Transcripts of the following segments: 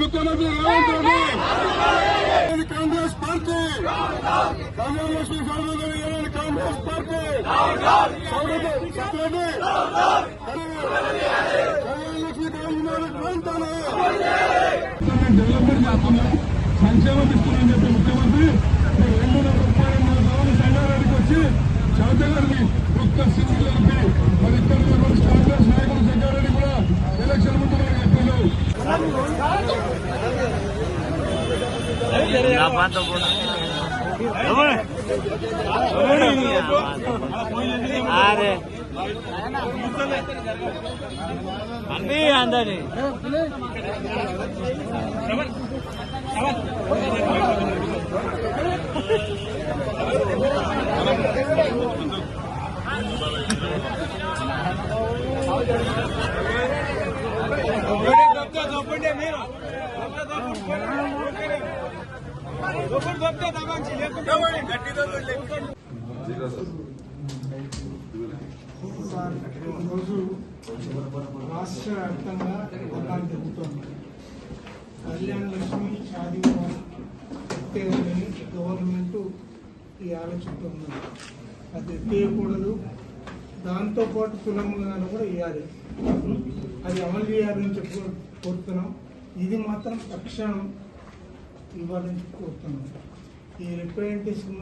ముఖ్యమంత్రి Revanth Reddy Congress party Kalyana Lakshmi Sarvodaya Congress party Kalyana Lakshmi development కాకుండా సంక్షేమం ఇస్తుందని చెప్పి ముఖ్యమంత్రి 232 సంగారెడ్డికి వచ్చి చౌదగారిని ఒక్క స్థితిలోకి మరి ఇక్కడ కాంగ్రెస్ నాయకులు సంగారెడ్డి కూడా ఎలక్షన్ ముందు చెప్పారు. అన్నీ అందరి ఈరోజు రాష్ట్ర వ్యాప్తంగా ప్రోగ్రాం జరుగుతుంది. కళ్యాణ లక్ష్మి షాదీ ఎత్తేయాలని గవర్నమెంట్ ఈ ఆలోచనతో ఉన్నది. అది ఎత్తేయకూడదు, దాంతోపాటు తులంగాను కూడా ఇవ్వాలి, అది అమలు చేయాలని చెప్పి కోరుతున్నాం. ఇది మాత్రం తక్షణం ఇవ్వాలని కోరుతున్నాం. ఈ రిప్రజెంటేషన్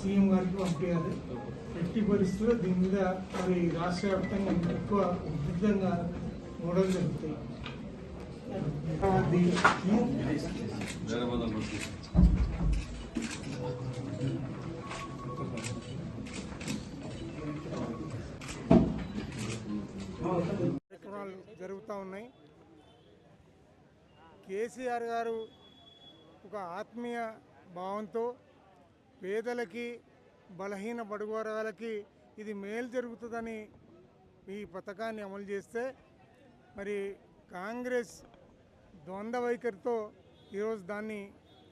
సీఎం గారికి పంపించాలి. ఎట్టి పరిస్థితుల్లో దీని మీద మరి రాష్ట్ర వ్యాప్తంగా ఎక్కువ ఉధృతంగా గొడవలు జరుగుతాయి. కార్యక్రమాలు జరుగుతూ ఉన్నాయి. కేసీఆర్ గారు ఒక ఆత్మీయ భావంతో పేదలకి, బలహీన బడుగు వర్గాలకి ఇది మేలు జరుగుతుందని ఈ పథకాన్ని అమలు చేస్తే, మరి కాంగ్రెస్ ద్వంద్వ వైఖరితో ఈరోజు దాన్ని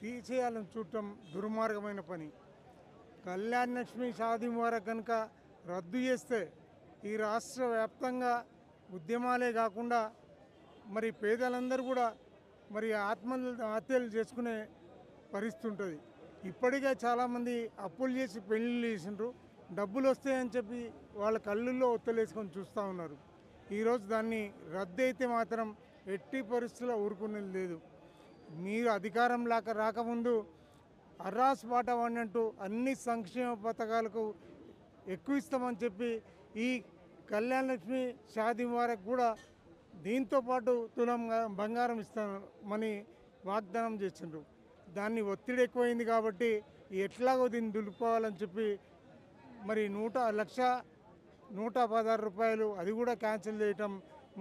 తీసేయాలని చూడటం దుర్మార్గమైన పని. కళ్యాణ లక్ష్మి షాదీ ముబారక్ కనుక రద్దు చేస్తే ఈ రాష్ట్ర వ్యాప్తంగా ఉద్యమాలే కాకుండా మరి పేదలందరూ కూడా మరి ఆత్మహత్యలు చేసుకునే పరిస్థితి ఉంటుంది. ఇప్పటికే చాలామంది అప్పులు చేసి పెళ్ళిళ్ళు చేసిండ్రు, డబ్బులు వస్తాయని చెప్పి వాళ్ళ కళ్ళల్లో ఒత్తులేసుకొని చూస్తూ ఉన్నారు. ఈరోజు దాన్ని రద్దు అయితే మాత్రం ఎట్టి పరిస్థితుల్లో ఊరుకునేది లేదు. మీరు అధికారం రాకముందు అర్రాస్ పాట వాడినట్టు అన్ని సంక్షేమ పథకాలకు ఎక్కువ ఇస్తామని చెప్పి ఈ కళ్యాణ లక్ష్మి షాదీ ముబారక్ కూడా దీంతోపాటు తులం బంగారం ఇస్తామని వాగ్దానం చేసిండ్రు. దాన్ని ఒత్తిడి ఎక్కువైంది కాబట్టి ఎట్లాగో దీన్ని దులుపుకోవాలని చెప్పి మరి 1,116 రూపాయలు అది కూడా క్యాన్సిల్ చేయటం.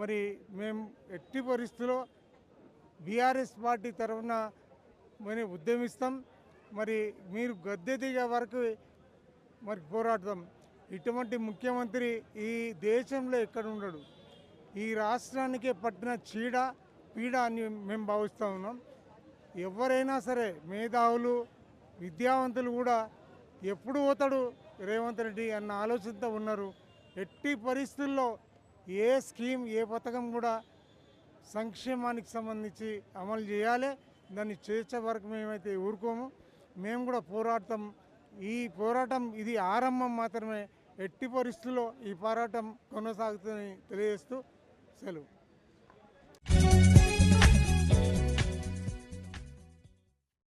మరి మేము ఎట్టి పరిస్థితుల్లో బీఆర్ఎస్ పార్టీ తరఫున మరి ఉద్యమిస్తాం. మరి మీరు గద్దె దిగే వరకు మరి పోరాడతాం. ఇటువంటి ముఖ్యమంత్రి ఈ దేశంలో ఎక్కడ ఉండడు. ఈ రాష్ట్రానికే పట్టిన పీడ అని మేము భావిస్తూ ఉన్నాం. ఎవరైనా సరే మేధావులు, విద్యావంతులు కూడా ఎప్పుడు పోతాడు రేవంత్ రెడ్డి అన్న ఆలోచనతో ఉన్నారు. ఎట్టి పరిస్థితుల్లో ఏ స్కీమ్, ఏ పథకం కూడా సంక్షేమానికి సంబంధించి అమలు చేయాలి. దాన్ని చేసే వరకు మేమైతే ఊరుకోము. మేము కూడా పోరాడతాం. ఈ పోరాటం ఇది ఆరంభం మాత్రమే. ఎట్టి పరిస్థితుల్లో ఈ పోరాటం కొనసాగుతుందని తెలియజేస్తూ సెలవు.